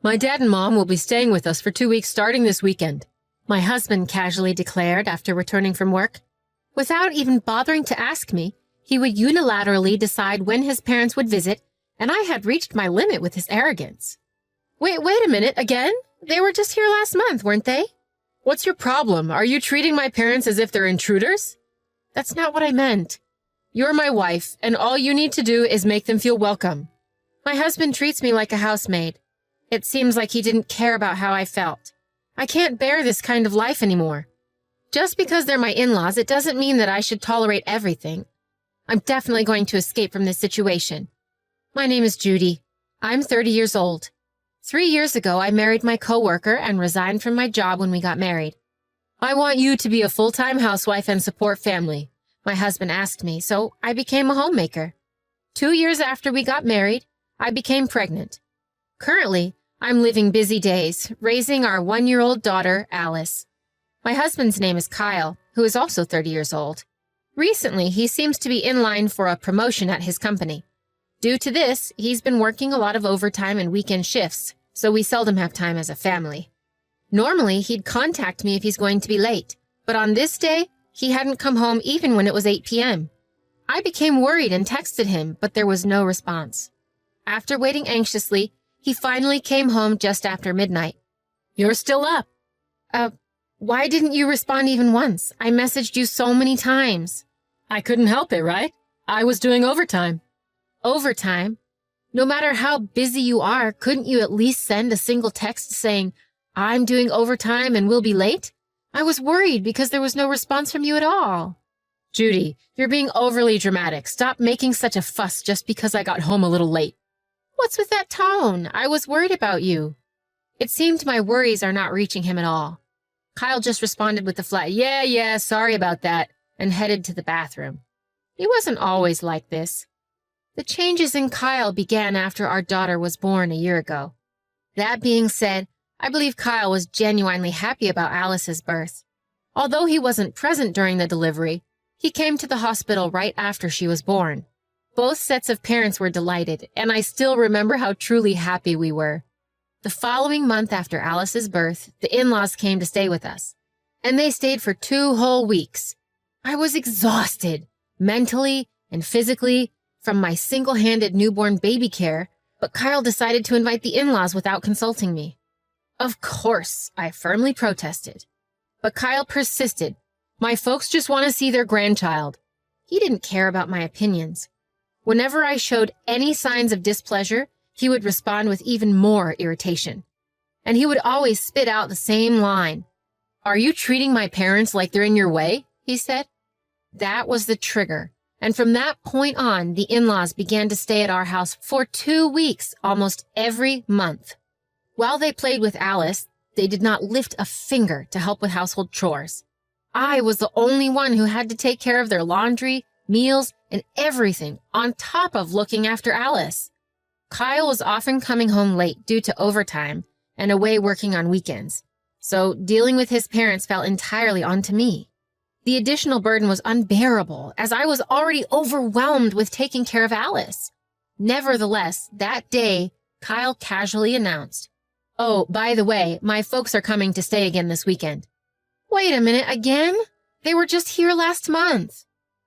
My dad and mom will be staying with us for 2 weeks starting this weekend, my husband casually declared after returning from work. Without even bothering to ask me, he would unilaterally decide when his parents would visit, and I had reached my limit with his arrogance. Wait a minute, again? They were just here last month, weren't they? What's your problem? Are you treating my parents as if they're intruders? That's not what I meant. You're my wife, and all you need to do is make them feel welcome. My husband treats me like a housemaid. It seems like he didn't care about how I felt. I can't bear this kind of life anymore. Just because they're my in-laws, it doesn't mean that I should tolerate everything. I'm definitely going to escape from this situation. My name is Judy. I'm 30 years old. 3 years ago, I married my coworker and resigned from my job when we got married. I want you to be a full-time housewife and support family, my husband asked me, so I became a homemaker. 2 years after we got married, I became pregnant. Currently, I'm living busy days, raising our 1-year-old daughter, Alice. My husband's name is Kyle, who is also 30 years old. Recently, he seems to be in line for a promotion at his company. Due to this, he's been working a lot of overtime and weekend shifts, so we seldom have time as a family. Normally, he'd contact me if he's going to be late, but on this day, he hadn't come home even when it was 8 p.m. I became worried and texted him, but there was no response. After waiting anxiously, he finally came home just after midnight. You're still up. Why didn't you respond even once? I messaged you so many times. I couldn't help it, right? I was doing overtime. Overtime? No matter how busy you are, couldn't you at least send a single text saying, I'm doing overtime and will be late? I was worried because there was no response from you at all. Judy, you're being overly dramatic. Stop making such a fuss just because I got home a little late. What's with that tone? I was worried about you. It seemed my worries are not reaching him at all. Kyle just responded with a flat, yeah, sorry about that, and headed to the bathroom. He wasn't always like this. The changes in Kyle began after our daughter was born a year ago. That being said, I believe Kyle was genuinely happy about Alice's birth. Although he wasn't present during the delivery, he came to the hospital right after she was born. Both sets of parents were delighted, and I still remember how truly happy we were. The following month after Alice's birth, the in-laws came to stay with us, and they stayed for 2 whole weeks. I was exhausted, mentally and physically, from my single-handed newborn baby care, but Kyle decided to invite the in-laws without consulting me. Of course, I firmly protested. But Kyle persisted. My folks just want to see their grandchild. He didn't care about my opinions. Whenever I showed any signs of displeasure, he would respond with even more irritation. And he would always spit out the same line. Are you treating my parents like they're in your way? He said. That was the trigger. And from that point on, the in-laws began to stay at our house for 2 weeks, almost every month. While they played with Alice, they did not lift a finger to help with household chores. I was the only one who had to take care of their laundry, meals, and everything on top of looking after Alice. Kyle was often coming home late due to overtime and away working on weekends, so dealing with his parents fell entirely onto me. The additional burden was unbearable, as I was already overwhelmed with taking care of Alice. Nevertheless, that day, Kyle casually announced, "Oh, by the way, my folks are coming to stay again this weekend." Wait a minute, again? They were just here last month.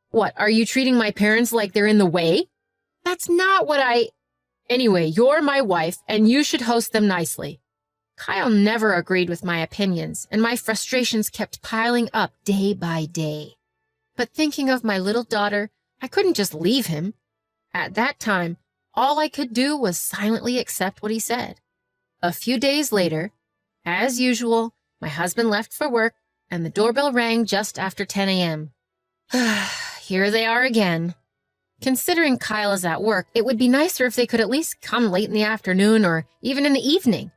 What, are you treating my parents like they're in the way? That's not what Anyway, you're my wife, and you should host them nicely. Kyle never agreed with my opinions, and my frustrations kept piling up day by day. But thinking of my little daughter, I couldn't just leave him. At that time, all I could do was silently accept what he said. A few days later, as usual, my husband left for work, and the doorbell rang just after 10 a.m. Here they are again. Considering Kyle is at work, it would be nicer if they could at least come late in the afternoon or even in the evening.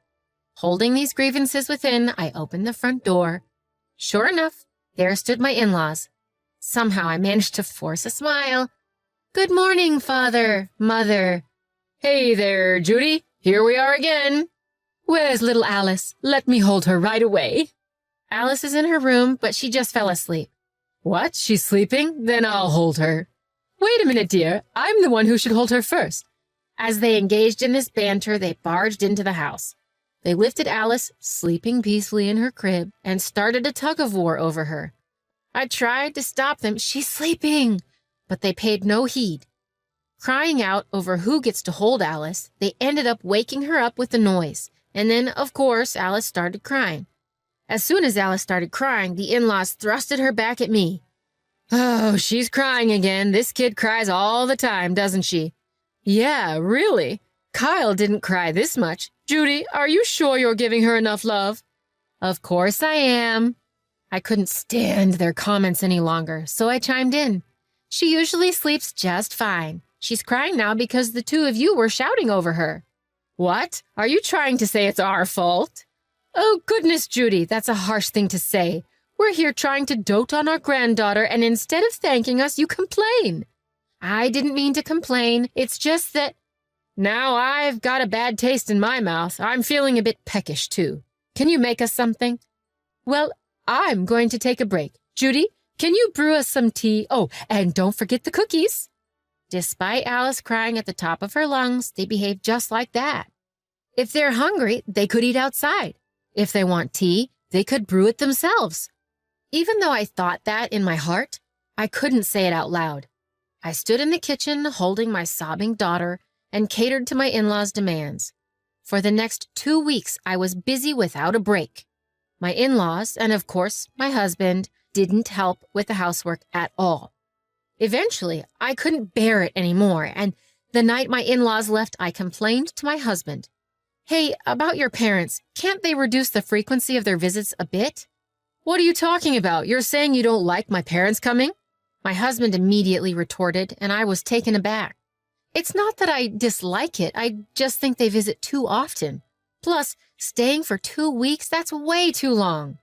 Holding these grievances within, I opened the front door. Sure enough, there stood my in-laws. Somehow I managed to force a smile. Good morning, Father, Mother. Hey there, Judy. Here we are again. Where's little Alice? Let me hold her right away. Alice is in her room, but she just fell asleep. What? She's sleeping? Then I'll hold her. Wait a minute, dear. I'm the one who should hold her first. As they engaged in this banter, they barged into the house. They lifted Alice, sleeping peacefully in her crib, and started a tug-of-war over her. I tried to stop them. She's sleeping! But they paid no heed. Crying out over who gets to hold Alice, they ended up waking her up with the noise. And then, of course, Alice started crying. As soon as Alice started crying, the in-laws thrusted her back at me. Oh, she's crying again. This kid cries all the time, doesn't she? Yeah, really? Kyle didn't cry this much. Judy, are you sure you're giving her enough love? Of course I am. I couldn't stand their comments any longer, so I chimed in. She usually sleeps just fine. She's crying now because the two of you were shouting over her. What? Are you trying to say it's our fault? Oh, goodness, Judy, that's a harsh thing to say. We're here trying to dote on our granddaughter, and instead of thanking us, you complain. I didn't mean to complain. It's just that now I've got a bad taste in my mouth. I'm feeling a bit peckish, too. Can you make us something? Well, I'm going to take a break. Judy, can you brew us some tea? Oh, and don't forget the cookies. Despite Alice crying at the top of her lungs, they behave just like that. If they're hungry, they could eat outside. If they want tea, they could brew it themselves. Even though I thought that in my heart, I couldn't say it out loud. I stood in the kitchen holding my sobbing daughter and catered to my in-laws' demands. For the next 2 weeks, I was busy without a break. My in-laws, and of course, my husband, didn't help with the housework at all. Eventually, I couldn't bear it anymore, and the night my in-laws left, I complained to my husband. Hey, about your parents, can't they reduce the frequency of their visits a bit? What are you talking about? You're saying you don't like my parents coming? My husband immediately retorted, and I was taken aback. It's not that I dislike it, I just think they visit too often. Plus, staying for 2 weeks, that's way too long.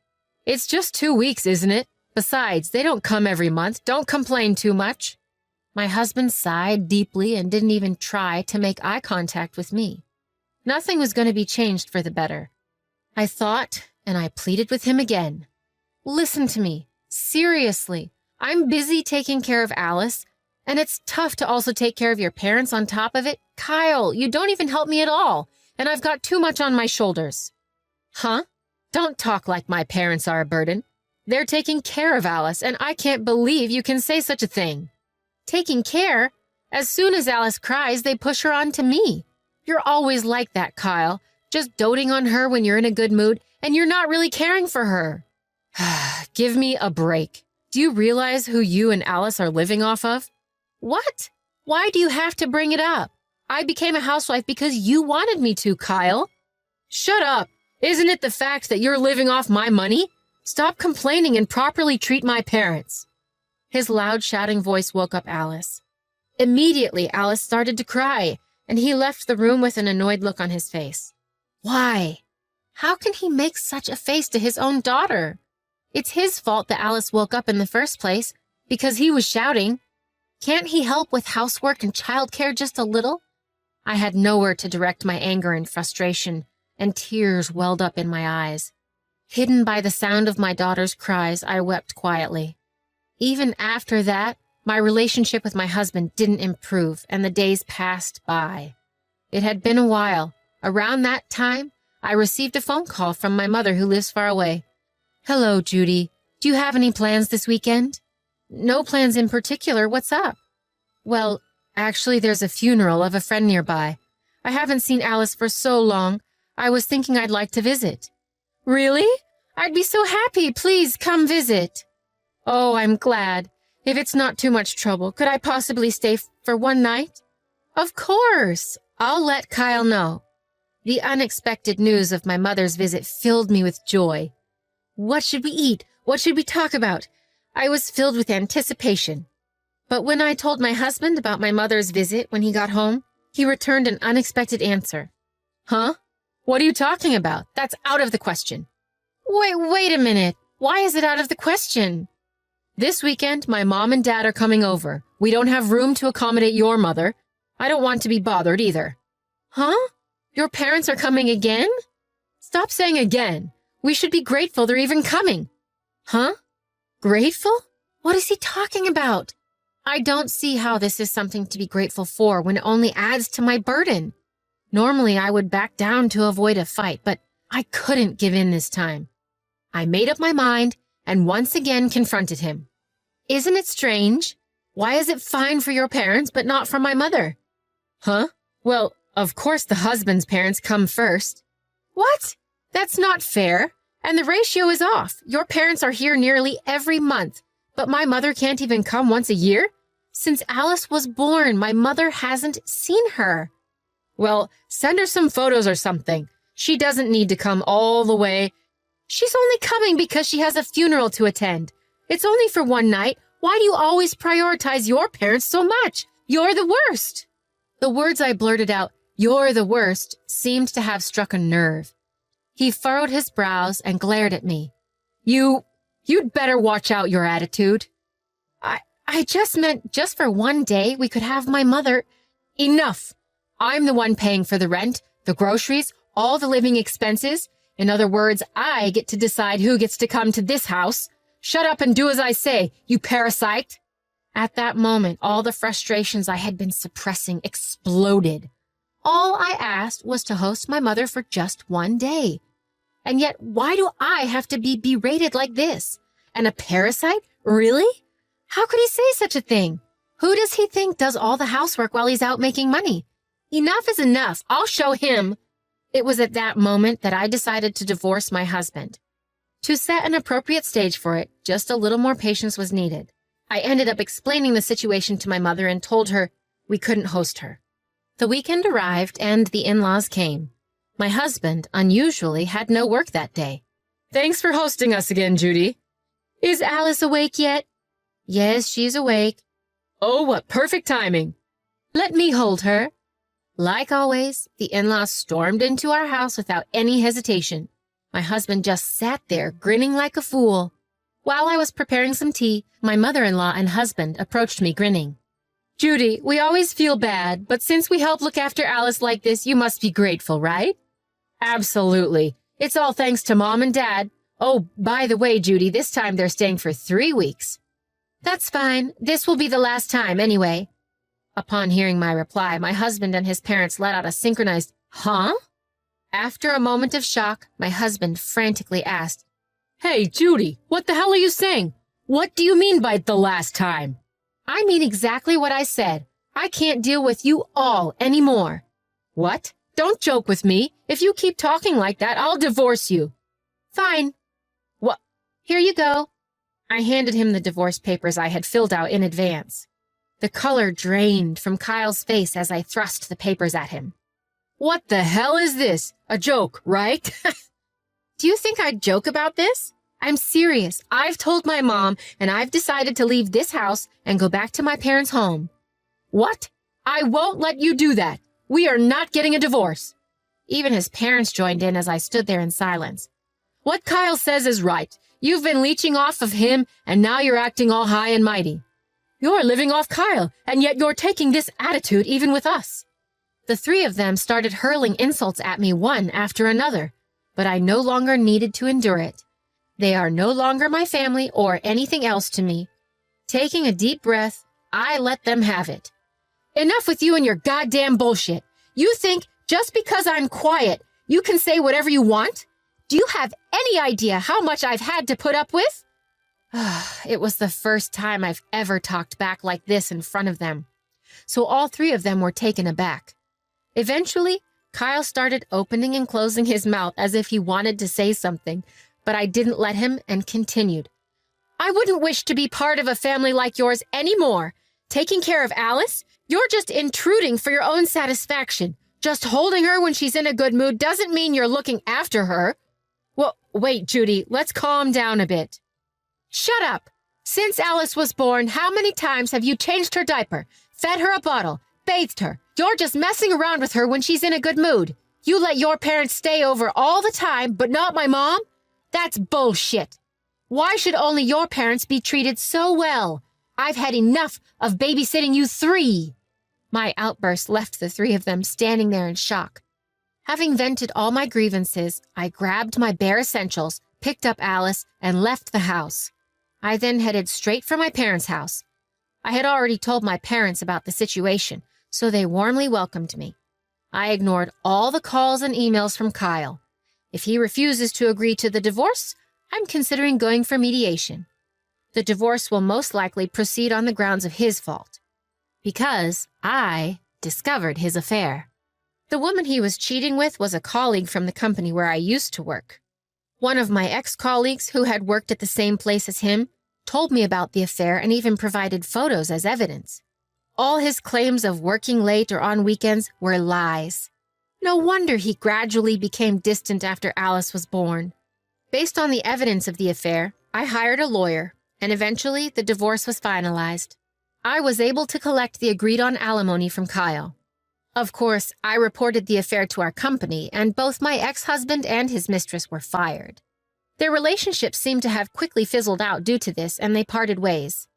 It's just 2 weeks, isn't it? Besides, they don't come every month. Don't complain too much. My husband sighed deeply and didn't even try to make eye contact with me. Nothing was going to be changed for the better. I thought, and I pleaded with him again. Listen to me. Seriously. I'm busy taking care of Alice, and it's tough to also take care of your parents on top of it. Kyle, you don't even help me at all, and I've got too much on my shoulders. Huh? Don't talk like my parents are a burden. They're taking care of Alice, and I can't believe you can say such a thing. Taking care? As soon as Alice cries, they push her on to me. You're always like that, Kyle, just doting on her when you're in a good mood, and you're not really caring for her. Give me a break. Do you realize who you and Alice are living off of? What? Why do you have to bring it up? I became a housewife because you wanted me to, Kyle. Shut up. Isn't it the fact that you're living off my money? Stop complaining and properly treat my parents. His loud shouting voice woke up Alice. Immediately, Alice started to cry, and he left the room with an annoyed look on his face. Why? How can he make such a face to his own daughter? It's his fault that Alice woke up in the first place, because he was shouting. Can't he help with housework and childcare just a little? I had nowhere to direct my anger and frustration, and tears welled up in my eyes. Hidden by the sound of my daughter's cries, I wept quietly. Even after that, my relationship with my husband didn't improve, and the days passed by. It had been a while. Around that time, I received a phone call from my mother who lives far away. Hello, Judy. Do you have any plans this weekend? No plans in particular. What's up? Well, actually, there's a funeral of a friend nearby. I haven't seen Alice for so long. I was thinking I'd like to visit. Really? I'd be so happy. Please come visit. Oh, I'm glad. If it's not too much trouble, could I possibly stay for one night? Of course. I'll let Kyle know. The unexpected news of my mother's visit filled me with joy. What should we eat? What should we talk about? I was filled with anticipation. But when I told my husband about my mother's visit when he got home, he returned an unexpected answer. Huh? What are you talking about? That's out of the question. Wait a minute. Why is it out of the question? This weekend, my mom and dad are coming over. We don't have room to accommodate your mother. I don't want to be bothered either. Huh? Your parents are coming again? Stop saying again. We should be grateful they're even coming. Huh? Grateful? What is he talking about? I don't see how this is something to be grateful for when it only adds to my burden. Normally, I would back down to avoid a fight, but I couldn't give in this time. I made up my mind and once again confronted him. Isn't it strange? Why is it fine for your parents but not for my mother? Huh? Well, of course the husband's parents come first. What? That's not fair. And the ratio is off. Your parents are here nearly every month, but my mother can't even come once a year? Since Alice was born, my mother hasn't seen her. Well, send her some photos or something. She doesn't need to come all the way. She's only coming because she has a funeral to attend. It's only for one night. Why do you always prioritize your parents so much? You're the worst. The words I blurted out, "You're the worst," seemed to have struck a nerve. He furrowed his brows and glared at me. You'd better watch out your attitude. I just meant just for one day we could have my mother. Enough. I'm the one paying for the rent, the groceries, all the living expenses. In other words, I get to decide who gets to come to this house. Shut up and do as I say, you parasite. At that moment, all the frustrations I had been suppressing exploded. All I asked was to host my mother for just one day. And yet, why do I have to be berated like this? And a parasite? Really? How could he say such a thing? Who does he think does all the housework while he's out making money? Enough is enough. I'll show him. It was at that moment that I decided to divorce my husband. To set an appropriate stage for it, just a little more patience was needed. I ended up explaining the situation to my mother and told her we couldn't host her. The weekend arrived and the in-laws came. My husband, unusually, had no work that day. Thanks for hosting us again, Judy. Is Alice awake yet? Yes, she's awake. Oh, what perfect timing. Let me hold her. Like always, the in-laws stormed into our house without any hesitation. My husband just sat there, grinning like a fool. While I was preparing some tea, my mother-in-law and husband approached me grinning. Judy, we always feel bad, but since we help look after Alice like this, you must be grateful, right? Absolutely. It's all thanks to Mom and Dad. Oh, by the way, Judy, this time they're staying for 3 weeks. That's fine. This will be the last time anyway. Upon hearing my reply, my husband and his parents let out a synchronized, "Huh?" After a moment of shock, my husband frantically asked, Hey, Judy, what the hell are you saying? What do you mean by the last time? I mean exactly what I said. I can't deal with you all anymore. What? Don't joke with me. If you keep talking like that, I'll divorce you. Fine. What? Here you go. I handed him the divorce papers I had filled out in advance. The color drained from Kyle's face as I thrust the papers at him. What the hell is this? A joke, right? Do you think I'd joke about this? I'm serious. I've told my mom, and I've decided to leave this house and go back to my parents' home. What? I won't let you do that. We are not getting a divorce. Even his parents joined in as I stood there in silence. What Kyle says is right. You've been leeching off of him, and now you're acting all high and mighty. You're living off Kyle, and yet you're taking this attitude even with us. The three of them started hurling insults at me one after another, but I no longer needed to endure it. They are no longer my family or anything else to me. Taking a deep breath, I let them have it. Enough with you and your goddamn bullshit. You think just because I'm quiet, you can say whatever you want? Do you have any idea how much I've had to put up with? It was the first time I've ever talked back like this in front of them. So all three of them were taken aback. Eventually, Kyle started opening and closing his mouth as if he wanted to say something, but I didn't let him and continued. I wouldn't wish to be part of a family like yours anymore. Taking care of Alice? You're just intruding for your own satisfaction. Just holding her when she's in a good mood doesn't mean you're looking after her. Well, wait, Judy, let's calm down a bit. Shut up. Since Alice was born, how many times have you changed her diaper, fed her a bottle, bathed her? You're just messing around with her when she's in a good mood. You let your parents stay over all the time, but not my mom? That's bullshit. Why should only your parents be treated so well? I've had enough of babysitting you three. My outburst left the three of them standing there in shock. Having vented all my grievances, I grabbed my bare essentials, picked up Alice, and left the house. I then headed straight for my parents' house. I had already told my parents about the situation, so they warmly welcomed me. I ignored all the calls and emails from Kyle. If he refuses to agree to the divorce, I'm considering going for mediation. The divorce will most likely proceed on the grounds of his fault, because I discovered his affair. The woman he was cheating with was a colleague from the company where I used to work. One of my ex-colleagues who had worked at the same place as him told me about the affair and even provided photos as evidence. All his claims of working late or on weekends were lies. No wonder he gradually became distant after Alice was born. Based on the evidence of the affair, I hired a lawyer, and eventually the divorce was finalized. I was able to collect the agreed-on alimony from Kyle. Of course, I reported the affair to our company, and both my ex-husband and his mistress were fired. Their relationship seemed to have quickly fizzled out due to this, and they parted ways.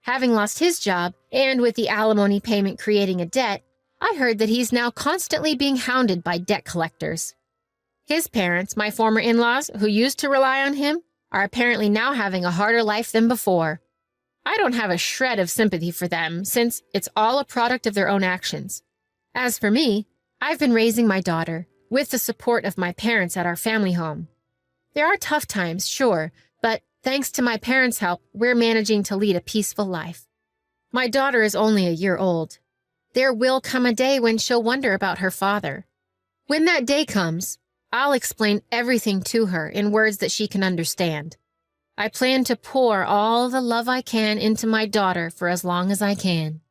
Having lost his job, and with the alimony payment creating a debt, I heard that he's now constantly being hounded by debt collectors. His parents, my former in-laws, who used to rely on him, are apparently now having a harder life than before. I don't have a shred of sympathy for them, since it's all a product of their own actions. As for me, I've been raising my daughter, with the support of my parents at our family home. There are tough times, sure, but thanks to my parents' help, we're managing to lead a peaceful life. My daughter is only a year old. There will come a day when she'll wonder about her father. When that day comes, I'll explain everything to her in words that she can understand. I plan to pour all the love I can into my daughter for as long as I can.